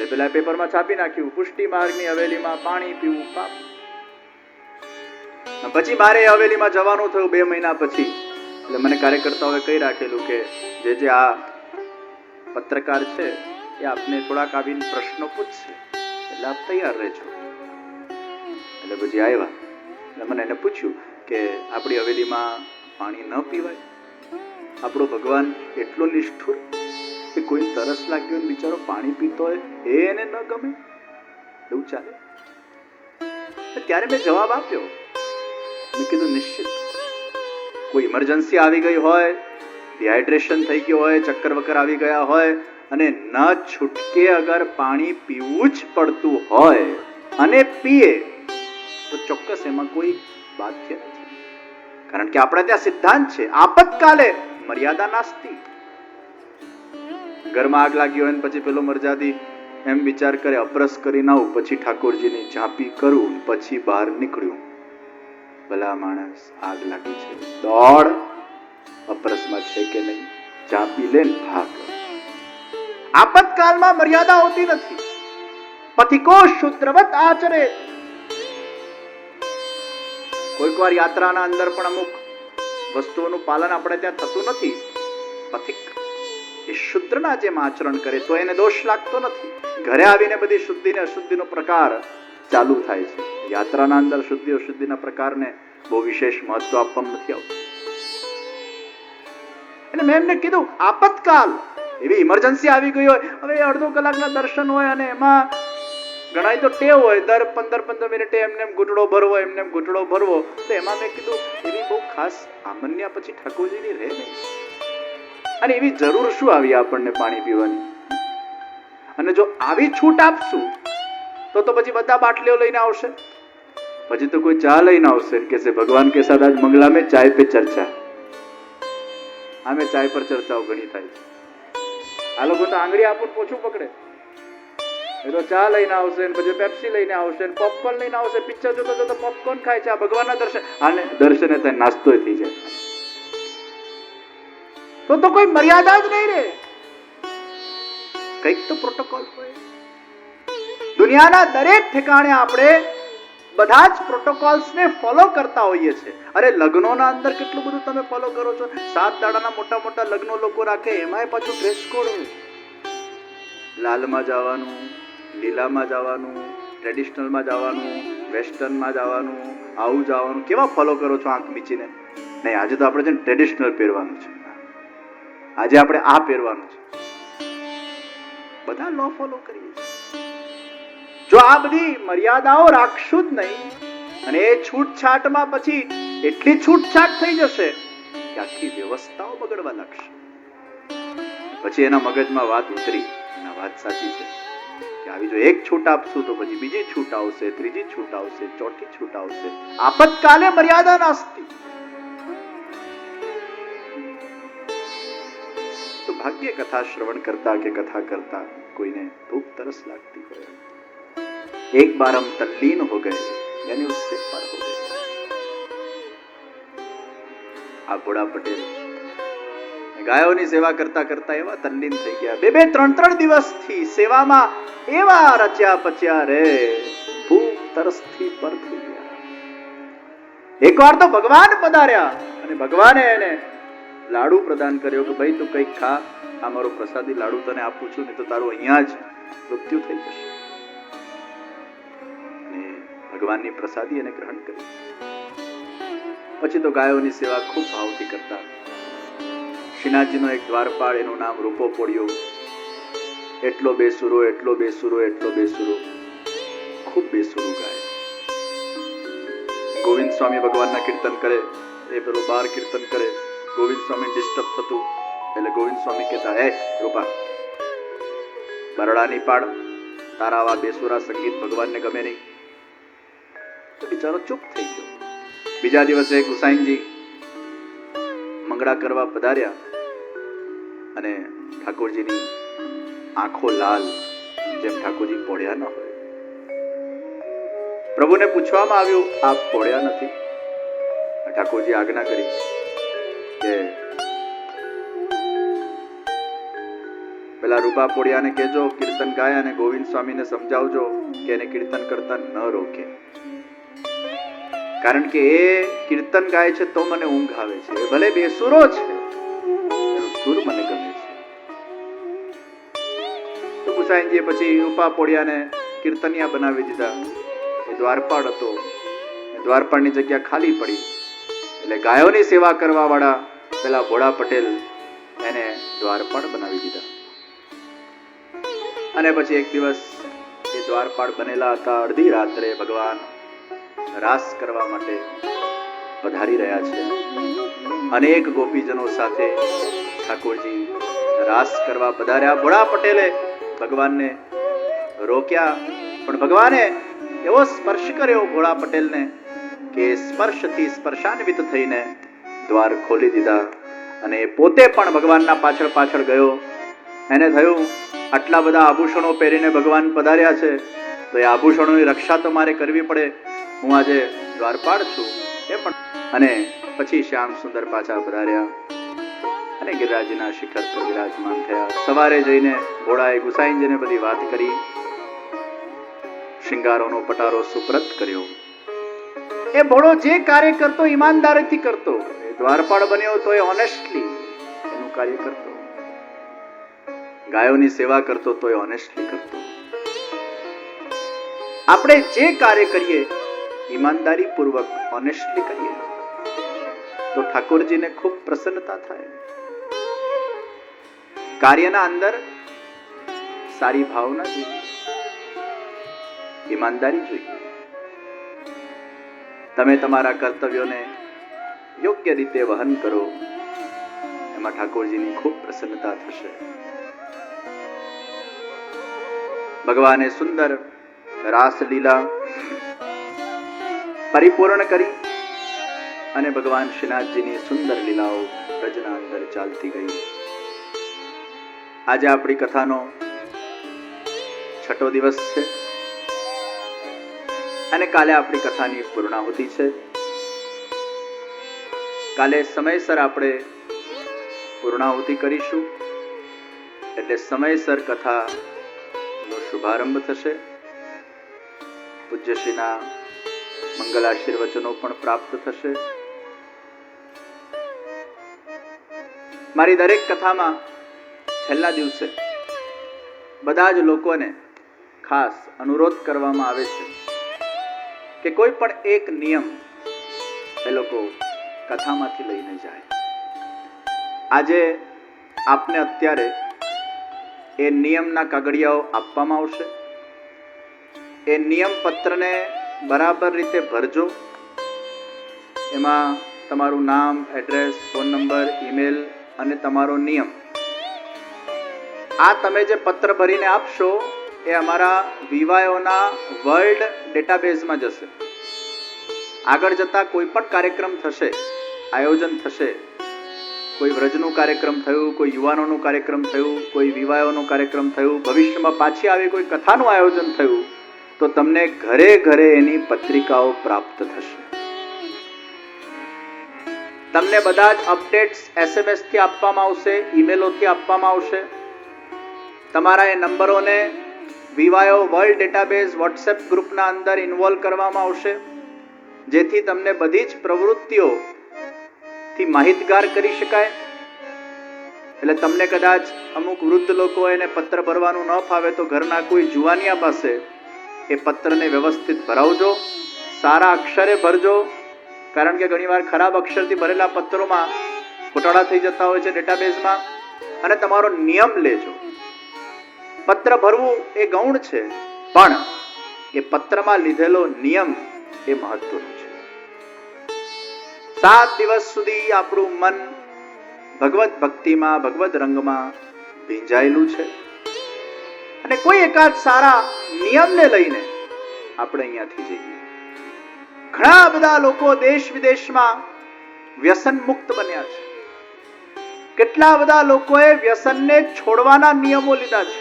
પેલા પેપરમાં છાપી નાખ્યું, પુષ્ટિ માર્ગની હવેલીમાં પાણી પીવું પાપ. પછી મારે હવેલીમાં જવાનું થયું 2 મહિના પછી. એટલે મને કાર્યકર્તાઓએ કહી રાખેલું કે જે આ પત્રકાર છે એ આપને થોડાક આવીને પ્રશ્નો પૂછશે, એટલે આપ તૈયાર રહેજો. એટલે પછી આવ્યા. એટલે મને એને પૂછ્યું કે આપણી હવેલીમાં પાણી ન પીવાય? આપણો ભગવાન એટલો નિષ્ઠુર કે કોઈ તરસ લાગ્યો બિચારો પાણી પીતો હોય એ એને ન ગમે? એવું ચાલે? ત્યારે મેં જવાબ આપ્યો. મેં કીધું નિશ્ચિત કોઈ ઇમરજન્સી આવી ગઈ હોય, ડિહાઇડ્રેશન થઈ ગયું હોય, ચક્કર વક્કર આવી ગયા હોય અને ન છૂટકે અગર પાણી પીવું જ પડતું હોય અને પીએ તો ચોક્કસ એમાં કોઈ બાધ્ય નથી. કારણ કે આપણા ત્યાં સિદ્ધાંત છે, આપતકાલે મર્યાદા નાસ્તી. ઘરમાં આગ લાગી હોય ને પછી પેલો મરજાદી એમ વિચાર કરે અપરસ કરીને આવું, પછી ઠાકોરજીની ઝાંપી કરું, પછી બહાર નીકળ્યું. ભલા માણસ, આગ લાગી છે, દોડ, અપરસમાં છે કે નહીં, ઝાંપી લે ને ભાગ. આપતકાલમાં મર્યાદા હોતી નથી. પથિકો શૂદ્રવત આચરે. કોઈક વાર યાત્રાના અંદર પણ અમુક વસ્તુઓનું પાલન આપણે ત્યાં થતું નથી. પથિક એ શુદ્રના જેમ આચરણ કરે તો એને દોષ લાગતો નથી. ઘરે આવીને બધી શુદ્ધિ ને અશુદ્ધિનો પ્રકાર ચાલુ થાય છે. યાત્રાના અંદર શુદ્ધિ અશુદ્ધિના પ્રકારને બહુ વિશેષ મહત્વ આપવામાં નથી આવતું. એટલે મેં એમને કીધું આપતકાલ, એવી ઇમરજન્સી આવી ગઈ હોય, હવે અડધો કલાકના દર્શન હોય અને એમાં ઘણા તો ટેવ હોય દર 15-15 મિનિટે એમને ઘૂંટડો ભરવો, એમને ઘૂંટડો ભરવો, તો એમાં મેં કીધું એવી બહુ ખાસ આમન્યા પછી ઠાકોરજીની રહે નહીં. અને એવી જરૂર શું આવી આપણને પાણી પીવાની? અને જો આવી છૂટ આપશું તો પછી બધા બાટલીઓ લઈને આવશે, પછી તો કોઈ ચા લઈને આવશે કે છે ભગવાન કે સાથ આજ મંગલા में चाय पे चर्चा. આમે ચાય પર ચર્ચાઓ ઘણી થાય છે. આ લોકો તો આંગળી આપું પોછું પકડે. એ તો ચા લઈને આવશે, પછી પેપ્સી લઈને આવશે, પોપકોર્ન લઈને આવશે, પિક્ચર જોતો જોતો પોપકોર્ન ખાય છે. આ ભગવાનના દર્શન, આને દર્શને થાય નાસ્તો થઈ જાય. તો કોઈ મર્યાદા જ નહીં રે. કંઈક તો પ્રોટોકોલ હોય. દુનિયાના દરેક ઠેકાણે આપણે બધા જ પ્રોટોકોલ્સને ફોલો કરતા હોઈએ છીએ. અરે લગ્નોના અંદર કેટલું બધું તમે ફોલો કરો છો. 7 દાડાના મોટા મોટા લગ્નો લોકો રાખે, એમાંય પાછું ડ્રેસ કોડ હોય. લાલમાં જવાનું, લીલામાં જવાનું, ટ્રેડિશનલમાં જવાનું, વેસ્ટર્નમાં જવાનું, આવું જવાનું. કેવા ફોલો કરો છો આંખ મીચીને? નહીં, આજે તો આપણે છે ને ટ્રેડિશનલ પહેરવાનું છે, આજે આપણે આ પહેરવાનું છે. બધા લો ફોલો કરીએ છીએ. જો આ બધી મર્યાદાઓ રાખશું જ નહીં અને એ છૂટછાટમાં પછી એટલી છૂટછાટ થઈ જશે કે આખી વ્યવસ્થાઓ બગડવા લાગશે. પછી એના મગજમાં વાત ઉતરી, એના વાત સાચી છે કે આવી જો એક છૂટ આપશું તો પછી બીજી છૂટ આવશે, ત્રીજી છૂટ આવશે, ચોથી છૂટ આવશે. આપતકાલે મર્યાદા નાસ્તી. તો ભાગ્ય કથા શ્રવણ કરતા કે કથા કરતા કોઈને ભૂખ તરસ લાગતી હોય, एक बार हम तल्लीन हो गए यानी उससे पर हो गए. આ ભોળા પટેલ ગાયોની સેવા કરતા કરતા એવા તલ્લીન થઈ ગયા. 2-3 દિવસથી સેવામાં એવા રચ્યા પચ્યા રે, ભૂખ તરસથી પર થઈ ગયા. એકવાર તો ભગવાન પધાર્યા અને ભગવાને એને લાડુ પ્રદાન કર્યો કે ભાઈ તું કંઈક ખા, આ મારો પ્રસાદી લાડુ તને આપું છું, નહીં તો તારું અહીંયા જ મૃત્યુ થઈ જશે. ભગવાનની પ્રસાદી એને ગ્રહણ કરી. પછી તો ગાયોની સેવા ખૂબ ભાવથી કરતા. શ્રીનાથજીનો એક દ્વારપાળ, એનું નામ રૂપો પોળ્યો. એટલો બેસુરો, એટલો બેસુરો, એટલો બેસુરો, ખૂબ બેસુરો ગાય. ગોવિંદ સ્વામી ભગવાનના કીર્તન કરે, એ પેલો બાર કીર્તન કરે, ગોવિંદ સ્વામી ડિસ્ટર્બ થતું એટલે ગોવિંદ સ્વામી કહેતા, હે રૂપા, બરડાની પાડ, તારા આવા બેસુરા સંગીત ભગવાનને ગમે નહીં. તો બિચારો ચૂપ થઈ ગયો. બીજા દિવસે ગુસાઈનજી મંગળા કરવા પધાર્યા અને ઠાકોરજીની આંખો લાલ, જેમ ઠાકોરજી પોળ્યા ન હોય. પ્રભુને પૂછવામાં આવ્યું, આપ પોળ્યા નથી? ઠાકોરજી આજ્ઞા કરી કે પેલા રૂપા પોડિયાને કહેજો કીર્તન ગાય અને ગોવિંદ સ્વામીને સમજાવજો કે એને કીર્તન કરતા ન રોકે, કારણ કે એ કીર્તન ગાય છે તો મને ઊંઘ આવે છે. એ ભલે બેસુરો છે, એનો સુર મને ગમે છે. તો ગુસાઈનજીએ પછી રૂપા પોડિયાને કીર્તનિયા બનાવી દીધા. એ દ્વારપાળ હતો, એ દ્વારપાળની જગ્યા ખાલી પડી એટલે ગાયોની સેવા કરવા વાળા પેલા ભોળા પટેલ એને દ્વારપાળ બનાવી દીધા. અને પછી એક દિવસ એ દ્વારપાળ બનેલા હતા, અડધી રાત્રે ભગવાન રાસ કરવા માટે પધારી રહ્યા છે. અનેક ગોપીજનો સાથે ઠાકોરજી રાસ કરવા પધાર્યા. ભોળા પટેલે ભગવાનને રોક્યા, પણ ભગવાને એવો સ્પર્શ કર્યો ભોળા પટેલને કે સ્પર્શથી સ્પર્શાન્વિત થઈને દ્વાર ખોલી દીધા. અને એ પોતે પણ ભગવાનના પાછળ પાછળ ગયો. એને થયું આટલા બધા આભૂષણો પહેરીને ભગવાન પધાર્યા છે તો એ આભૂષણોની રક્ષા તો મારે કરવી પડે. હું આજે દ્વારપાળ છું એ પણ. અને પછી શ્યામ સુંદર પાછા પધાર્યા અને ગિરિરાજના શિખર પર વિરાજમાન થયા. સવારે જઈને ભોળાએ ગુસાઈનજીને બધી વાત કરી, શિંગારોનો પટારો સુપ્રત કર્યો. એ ભોળો જે કાર્ય કરતો ઈમાનદારીથી કરતો. દ્વારપાળ બન્યો તો એ ઓનેસ્ટલી એનું કાર્ય કરતો. ગાયોની સેવા કરતો તો એ ઓનેસ્ટલી કરતો. આપણે જે કાર્ય કરીએ ઈમાનદારી પૂર્વક ઓનેસ્ટલી કરીએ તો ઠાકોરજીને ખૂબ પ્રસન્નતા થાય. કાર્યના અંદર સારી ભાવના જોઈએ, ઈમાનદારી જોઈએ. તમે તમારા કર્તવ્યોને યોગ્ય રીતે વહન કરો, એમાં ઠાકોરજીની ખૂબ પ્રસન્નતા થશે. ભગવાને સુંદર રાસલીલા પરિપૂર્ણ કરી અને ભગવાન શ્રીનાથજીની સુંદર લીલાઓ બ્રજના અંદર ચાલતી ગઈ. આજે આપણી કથાનો 6 દિવસ છે અને કાલે આપણી કથાની પૂર્ણાહુતિ છે. કાલે સમયસર આપણે પૂર્ણાહુતિ કરીશું એટલે સમયસર કથાનો શુભારંભ થશે. પૂજ્યશ્રીના મંગલાશીર્વચનો પણ પ્રાપ્ત થશે. મારી દરેક કથામાં છેલ્લા દિવસે બધા જ લોકોને ખાસ અનુરોધ કરવામાં આવે છે કે કોઈ પણ એક નિયમ એ લોકો કથામાંથી લઈને જાય. આજે આપને અત્યારે એ નિયમના કાગળિયાઓ આપવામાં આવશે. એ નિયમ પત્રને બરાબર રીતે ભરજો. એમાં તમારું નામ, એડ્રેસ, ફોન નંબર, ઈમેલ અને તમારો નિયમ, આ તમે જે પત્ર ભરીને આપશો એ અમારા વિવાયોના વર્લ્ડ ડેટાબેઝમાં જશે. આગળ જતા કોઈ પણ કાર્યક્રમ થશે, આયોજન થશે, કોઈ વ્રજનું કાર્યક્રમ થયું, કોઈ યુવાનોનું કાર્યક્રમ થયું, કોઈ વિવાહોનું કાર્યક્રમ થયું, ભવિષ્યમાં પાછી આવી કોઈ કથાનું આયોજન થયું તો તમને ઘરે ઘરે એની પત્રિકાઓ પ્રાપ્ત થશે. તમને બધા જ અપડેટ્સ SMS થી આપવામાં આવશે, ઈમેલોથી આપવામાં આવશે. તમારા એ નંબરોને વિવાયો વર્લ્ડ ડેટાબેઝ વોટ્સએપ ગ્રુપના અંદર ઇન્વોલ્વ કરવામાં આવશે, જેથી તમને બધી જ પ્રવૃત્તિઓથી માહિતગાર કરી શકાય. એટલે તમને કદાચ અમુક વૃદ્ધ લોકો એને પત્ર ભરવાનું ન ફાવે તો ઘરના કોઈ જુવાનિયા પાસે એ પત્રને વ્યવસ્થિત ભરાવજો, સારા અક્ષરે ભરજો. કારણ કે ઘણીવાર ખરાબ અક્ષરથી ભરેલા પત્રોમાં ઘોટાળા થઈ જતા હોય છે ડેટાબેઝમાં. અને તમારો નિયમ લેજો. પત્ર ભરવું એ ગૌણ છે, પણ એ પત્રમાં લીધેલો નિયમ એ મહત્વનો છે. 7 દિવસ સુધી આપણું મન ભગવત ભક્તિમાં, ભગવત રંગમાં ભીંજાયેલું છે. અને કોઈ એકાદ સારા નિયમને લઈને આપણે અહીંયાથી જઈએ. ઘણા બધા લોકો દેશ વિદેશમાં વ્યસન મુક્ત બન્યા છે. કેટલા બધા લોકોએ વ્યસનને છોડવાના નિયમો લીધા છે.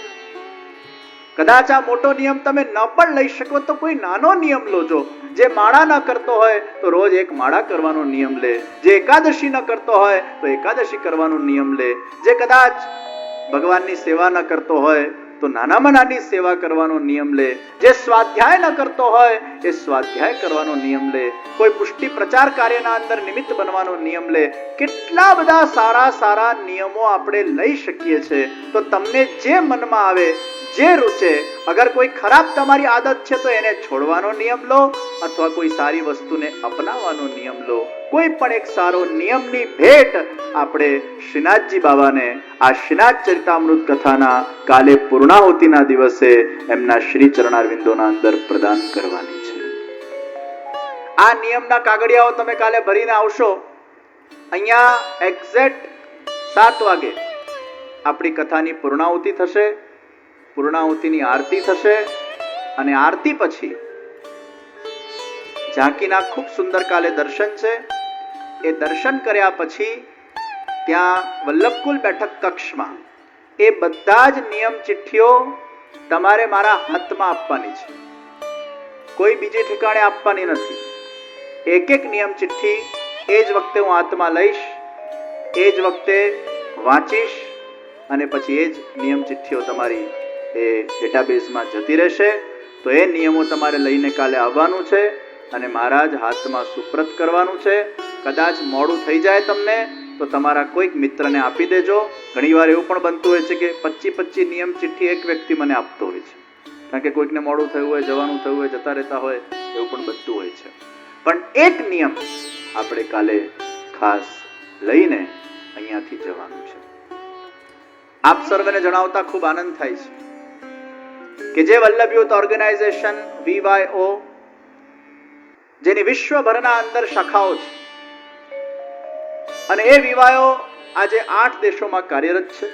કદાચ આ મોટો નિયમ તમે ન પણ લઈ શકો તો કોઈ નાનો નિયમ લોજો. જે માળા ન કરતો હોય તો રોજ એક માળા કરવાનો નિયમ લે. જે એકાદશી ન કરતો હોય તો એકાદશી કરવાનો નિયમ લે. જે કદાચ ભગવાનની સેવા ન કરતો હોય તો નાનામાં નાની સેવા કરવાનો નિયમ લે. જે સ્વાધ્યાય ન કરતો હોય એ સ્વાધ્યાય કરવાનો નિયમ લે. કોઈ પુષ્ટિ પ્રચાર કાર્યના અંદર નિમિત્ત બનવાનો નિયમ લે. કેટલા બધા સારા સારા નિયમો આપણે લઈ શકીએ છીએ. તો તમને જે મનમાં આવે, જે રૂચે, અગર કોઈ ખરાબ તમારી આદત છે તો એને છોડવાનો નિયમ લો, અથવા કોઈ સારી વસ્તુને અપનાવવાનો નિયમ લો. કોઈ પણ એક સારો નિયમની ભેટ આપણે શ્રીનાથજી બાબાને આ શ્રીનાથ ચરિતામૃત કથાના કાલે પૂર્ણાહુતિના દિવસે એમના શ્રી ચરણારવિંદોના અંદર પ્રદાન કરવાની છે. આ નિયમના કાગળિયાઓ તમે કાલે ભરીને આવશો. અહીંયા એક્ઝેક્ટ 7 વાગે આપણી કથાની પૂર્ણાહુતિ થશે. પૂર્ણાહુતિની આરતી થશે અને આરતી પછી ઝાંકીના ખૂબ સુંદર કાલે દર્શન છે. એ દર્શન કર્યા પછી ત્યાં વલ્લભકુલ બેઠક કક્ષમાં એ બધા જ નિયમ ચિઠ્ઠીઓ તમારે મારા હાથમાં આપવાની છે. કોઈ બીજે ઠેકાણે આપવાની નથી. એક એક નિયમ ચિઠ્ઠી એ જ વખતે હું હાથમાં લઈશ, એ જ વખતે વાંચીશ અને પછી એ જ નિયમ ચિઠ્ઠીઓ તમારી એ ડેટાબેઝમાં જતી રહેશે. તો એ નિયમો તમારે લઈને કાલે આવવાનું છે અને મારા જ હાથમાં સુપ્રત કરવાનું છે. કદાચ મોડું થઈ જાય તમને તો તમારા કોઈક મિત્રને આપી દેજો. ઘણીવાર એવું પણ બનતું હોય છે કે 25 નિયમ ચિઠ્ઠી એક વ્યક્તિ મને આપતો હોય છે, કારણ કે કોઈકને મોડું થયું હોય, જવાનું થયું હોય, જતા રહેતા હોય, એવું પણ બનતું હોય છે. પણ એક નિયમ આપણે કાલે ખાસ લઈને અહીંયાથી જવાનું છે. આપ સર્વને જણાવતા ખૂબ આનંદ થાય છે કે જે વલ્લભ યુથ ઓર્ગેનાઇઝેશન VYO, જેની વિશ્વભરના અંદર શાખાઓ છે, અને એ VYO આજે 8 દેશોમાં કાર્યરત છે.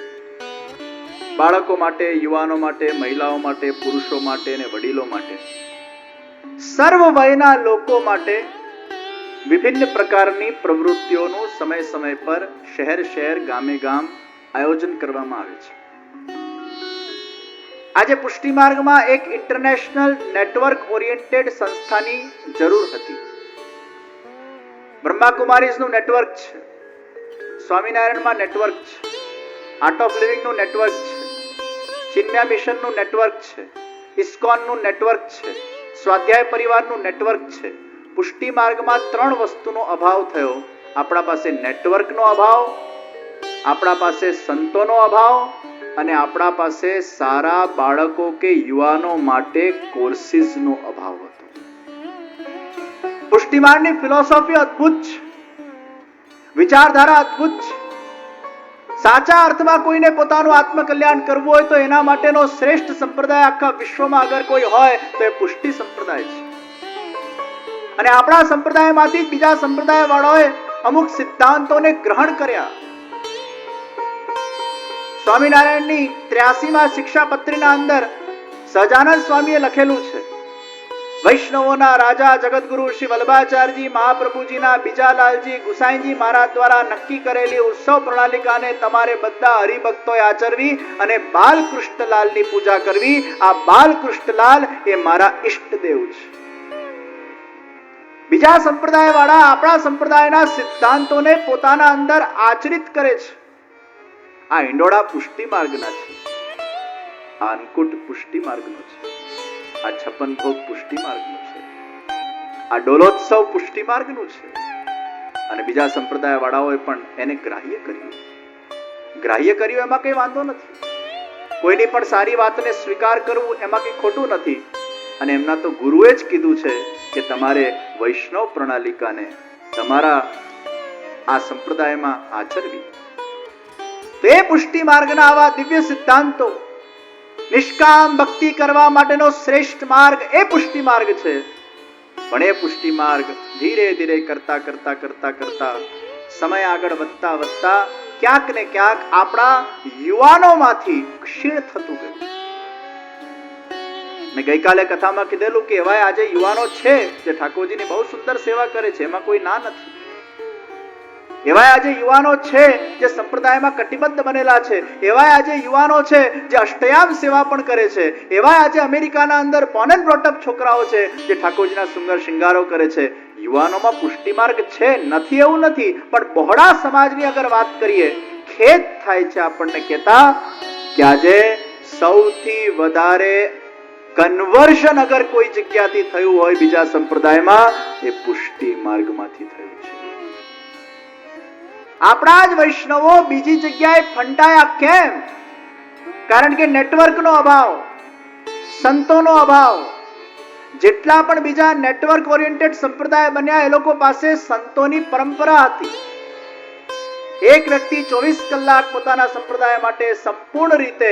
બાળકો માટે, યુવાનો માટે, મહિલાઓ માટે, પુરુષો માટે અને વડીલો માટે, સર્વ વયના લોકો માટે વિભિન્ન પ્રકારની પ્રવૃત્તિઓનું સમય સમય પર શહેર શહેર, ગામે ગામ આયોજન કરવામાં આવે છે. આજે પુષ્ટિ માર્ગમાં એક ઇન્ટરનેશનલ નેટવર્ક ઓરિએન્ટેડ સંસ્થાની જરૂર હતી. બ્રહ્માકુમારીઝનું નેટવર્ક છે, સ્વામિનારાયણમાં નેટવર્ક છે, આર્ટ ઓફ લિવિંગનું નેટવર્ક છે, ચિન્મયા મિશનનું નેટવર્ક છે, ઇસ્કોનનું નેટવર્ક છે, સ્વાધ્યાય પરિવારનું નેટવર્ક છે. પુષ્ટિ માર્ગમાં 3 વસ્તુનો અભાવ થયો. આપણા પાસે નેટવર્કનો અભાવ, આપણા પાસે સંતોનો અભાવ અને આપણા પાસે સારા બાળકો કે યુવાનો માટે કોર્સિસનો અભાવ હતો. પુષ્ટિ માર્ગની ફિલોસોફી અદ્ભુત છે, વિચારધારા અદ્ભુત છે. સાચા અર્થમાં કોઈને પોતાનું આત્મકલ્યાણ કરવું હોય તો એના માટેનો શ્રેષ્ઠ સંપ્રદાય આખા વિશ્વમાં અગર કોઈ હોય તો એ પુષ્ટિ સંપ્રદાય છે. અને આપણા સંપ્રદાયમાંથી બીજા સંપ્રદાય વાળાઓએ અમુક સિદ્ધાંતોને ગ્રહણ કર્યા. સ્વામિનારાયણની 83માં શિક્ષાપત્રીના અંદર સહજાનંદ સ્વામીએ લખેલું છે, વૈષ્ણવોના રાજા જગતગુરુ શ્રી વલ્લભાચાર્યજી મહાપ્રભુજીના બીજાલાલજી ગુસાઈજી મહારાજ દ્વારા નક્કી કરેલી ઉત્સવ પ્રણાલિકાને તમારે બધા હરિભક્તોએ આચરવી અને બાલકૃષ્ણલાલની પૂજા કરવી. આ બાલકૃષ્ણલાલ એ મારા ઈષ્ટદેવ છે. બીજા સંપ્રદાય વાળા આપણા સંપ્રદાયના સિદ્ધાંતોને પોતાના અંદર આચરિત કરે છે. આ ઈંડોળા પુષ્ટિ માર્ગના છે, આ અન્નકૂટ પુષ્ટિ માર્ગનો છે, આ 56 ભોગ પુષ્ટિ માર્ગનો છે, આ ડોલોત્સવ પુષ્ટિ માર્ગનું છે. અને બીજા સંપ્રદાય વાળાઓએ પણ એને ગ્રાહ્ય કર્યું. એમાં કઈ વાંધો નથી. કોઈની પણ સારી વાતને સ્વીકાર કરવું એમાં કઈ ખોટું નથી. અને એમના તો ગુરુએ જ કીધું છે કે તમારે વૈષ્ણવ પ્રણાલિકાને તમારા આ સંપ્રદાયમાં આચરવી. તો એ પુષ્ટિ માર્ગના આવા દિવ્ય સિદ્ધાંતો, નિષ્કામ ભક્તિ કરવા માટેનો શ્રેષ્ઠ માર્ગ એ પુષ્ટિ માર્ગ છે. પણ એ પુષ્ટિ માર્ગ ધીરે ધીરે કરતા કરતા કરતા કરતા સમય આગળ વધતા વધતા ક્યાંક ને ક્યાંક આપણા યુવાનોમાંથી ક્ષીણ થતું ગયું. મેં ગઈકાલે કથામાં કીધેલું કે એવા આજે યુવાનો છે જે ઠાકોરજીની બહુ સુંદર સેવા કરે છે, એમાં કોઈ ના નથી. એવા આજે યુવાનો છે જે સંપ્રદાયમાં કટિબદ્ધ બનેલા છે. એવા આજે યુવાનો છે જે અષ્ટયામ સેવા પણ કરે છે. એવા આજે અમેરિકાના અંદર બોર્ન એન્ડ બ્રોટ અપ છોકરાઓ છે જે ઠાકોરજીના સુંદર શિંગારો કરે છે. યુવાનોમાં પુષ્ટિ માર્ગ છે, નથી એવું નથી. પણ બહોળા સમાજની અગર વાત કરીએ, ખેદ થાય છે આપણને કહેતા કે આજે સૌથી વધારે કન્વર્શન અગર કોઈ જગ્યાથી થયું હોય બીજા સંપ્રદાયમાં, એ પુષ્ટિ માર્ગમાંથી થયું છે. આપણા જ વૈષ્ણવો બીજી જગ્યાએ ફંટાયા કેમ? કારણ કે નેટવર્કનો અભાવ, સંતોનો અભાવ. જેટલા પણ બીજા નેટવર્ક ઓરિએન્ટેડ સંપ્રદાય બન્યા, એ લોકો પાસે સંતોની પરંપરા હતી. એક વ્યક્તિ 24 કલાક પોતાના સંપ્રદાય માટે સંપૂર્ણ રીતે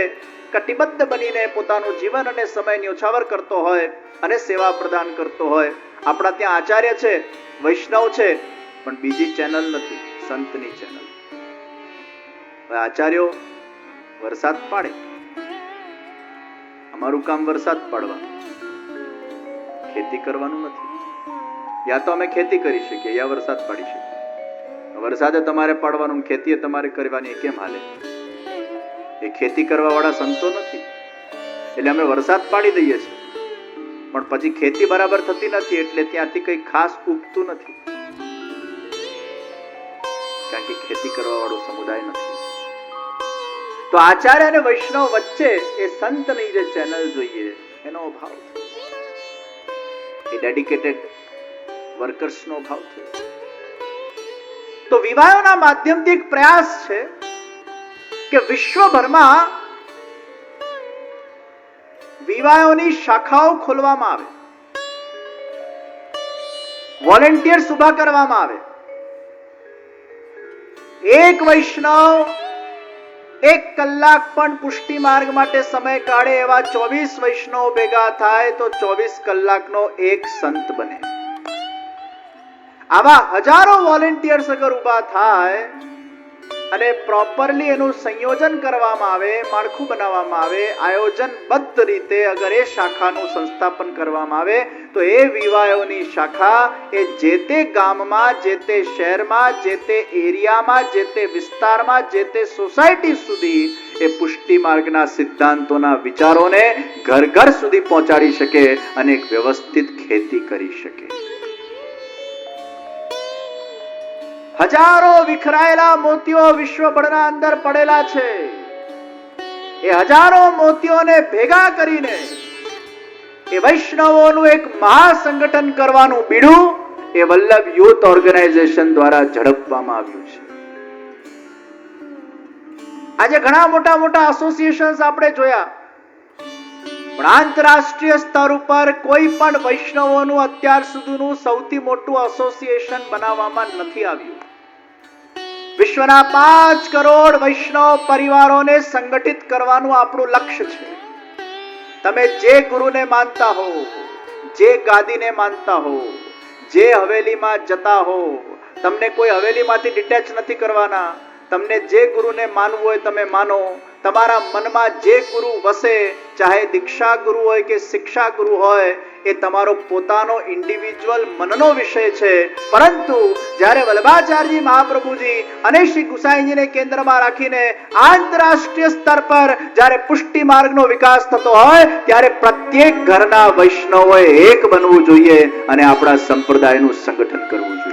કટિબદ્ધ બનીને પોતાનું જીવન અને સમય ન્યોછાવર કરતો હોય અને સેવા પ્રદાન કરતો હોય. આપણા ત્યાં આચાર્ય છે, વૈષ્ણવ છે, પણ બીજી ચેનલ નથી, સંતની ચેનલ. આચાર્યો વરસાદ પાડે, અમારું કામ વરસાદ પાડવાનું, ખેતી કરવાનું નથી. યા તો અમે ખેતી કરી શકીએ, યા વરસાદ પાડી શકીએ. વરસાદે તમારે પાડવાનું, ખેતી તમારે કરવાની, કેમ હાલે? એ ખેતી કરવા વાળા સંતો નથી, એટલે અમે વરસાદ પાડી દઈએ છીએ, પણ પછી ખેતી બરાબર થતી નથી, એટલે ત્યાંથી કઈ ખાસ ઉગતું નથી, કારણ કે ખેતી કરવા વાળો સમુદાય નથી. તો આચાર્ય અને વૈષ્ણવ વચ્ચે એ સંતની જે ચેનલ જોઈએ એનો અભાવ, એ ડેડિકેટેડ વર્કર્સનો અભાવ થયો. તો વિવાહોના માધ્યમથી એક પ્રયાસ છે કે વિશ્વભરમાં વિવાહોની શાખાઓ ખોલવામાં આવે, વોલેન્ટિયર્સ ઉભા કરવામાં આવે. એક વૈષ્ણવ 1 કલાક પણ પુષ્ટિ માર્ગ માટે સમય કાઢે, એવા 24 વૈષ્ણવ ભેગા થાય તો 24 કલાકનો એક સંત બને. આવા હજારો વોલેન્ટિયર્સ અગર ઉભા થાય અને પ્રોપરલી એનું સંયોજન કરવામાં આવે, માળખું બનાવવામાં આવે, આયોજનબદ્ધ રીતે અગર એ શાખાનું સંસ્થાપન કરવામાં આવે, તો એ વિવાહોની શાખા એ જે તે ગામમાં, જે તે શહેરમાં, જે તે એરિયામાં, જે તે વિસ્તારમાં, જે તે સોસાયટી સુધી એ પુષ્ટિ માર્ગના સિદ્ધાંતોના વિચારોને ઘર ઘર સુધી પહોંચાડી શકે અને એક વ્યવસ્થિત ખેતી કરી શકે. હજારો વિખરાયેલા મોતીઓ વિશ્વભરના અંદર પડેલા છે. એ હજારો મોતીઓને ભેગા કરીને એ વૈષ્ણવોનું એક મહાસંગઠન કરવાનું બીડું એ વલ્લભ યુથ ઓર્ગેનાઇઝેશન દ્વારા ઝડપવામાં આવ્યું છે. આજે ઘણા મોટા મોટા એસોસિએશન્સ આપણે જોયા, પણ આંતરરાષ્ટ્રીય સ્તર ઉપર કોઈ પણ વૈષ્ણવોનું અત્યાર સુધીનું સૌથી મોટું એસોસિએશન બનાવવામાં નથી આવ્યું. વિશ્વના 5 કરોડ વૈષ્ણવ પરિવારોને સંગઠિત કરવાનું આપણું લક્ષ્ય છે. તમે જે ગુરુને માનતા હો, જે ગાદીને માનતા હો, જે હવેલીમાં જતા હો, તમને કોઈ હવેલીમાંથી ડિટેચ નથી કરવાના. તમને જે ગુરુને માનવું હોય તમે માનો. તમારા મનમાં જે ગુરુ વસે, ચાહે દીક્ષા ગુરુ હોય કે શિક્ષા ગુરુ હોય, એ તમારો પોતાનો ઇન્ડિવિજ્યુઅલ મનનો વિષય છે. પરંતુ જ્યારે વલ્લભાચાર્યજી મહાપ્રભુજી અને શ્રી ગુસાઈજીને કેન્દ્રમાં રાખીને આંતરરાષ્ટ્રીય સ્તર પર જ્યારે પુષ્ટિ માર્ગનો વિકાસ થતો હોય, ત્યારે પ્રત્યેક ઘરના વૈષ્ણવોએ એક બનવું જોઈએ અને આપણા સંપ્રદાયનું સંગઠન કરવું જોઈએ.